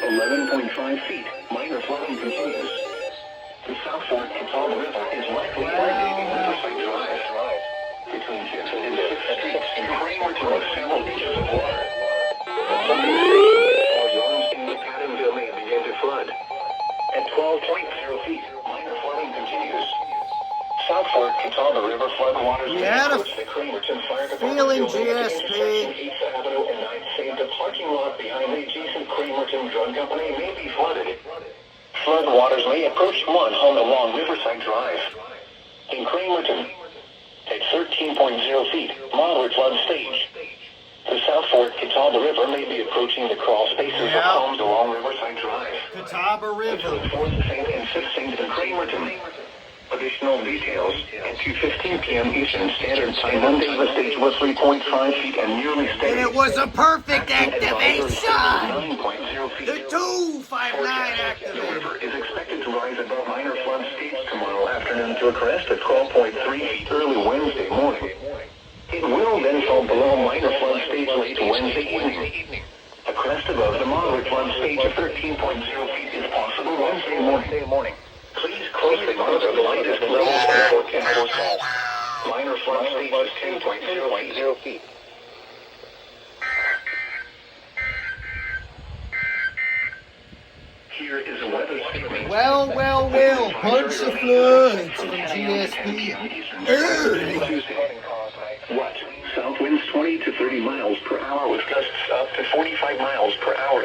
11.5 feet. Minor flooding continues. The South Fork Catawba River is likely inundating Riverside Drive. Between 5th and 6th Streets in Cramerton with several inches of water. Zones in McAdamville may begin to flood. At 12.0 feet, minor flooding continues. South Fork Catawba River floodwaters may approach the Cramerton Fire Department building at the intersection 8th Avenue and 9th Street. The parking lot behind the adjacent Cramerton Drug Company may be flooded. Floodwaters may approach one home along Riverside Drive. In Cramerton, at 13.0 feet, moderate flood stage. The South Fork Catawba River may be approaching the crawl spaces of homes along Riverside Drive. Catawba River. Between 4th St. and 5th St. in Cramerton. Additional details at 2:15 p.m. Eastern Standard Time. Monday, the stage was 3.5 feet and nearly steady. And it was a perfect activation. 9.0 feet. The 259 The river activated. is expected to rise above minor flood stage tomorrow afternoon to a crest of 12.3 feet early Wednesday morning. It will then fall below minor flood stage late Wednesday evening. A crest above the moderate flood stage of 13.0 feet is possible Wednesday morning. Please closely monitor the latest levels of forecast. Minor flood stage is 10.0 feet. Here is a weather statement. Well, bunch of floods from GSP. Early. What? South winds 20 to 30 miles per hour with gusts up to 45 miles per hour.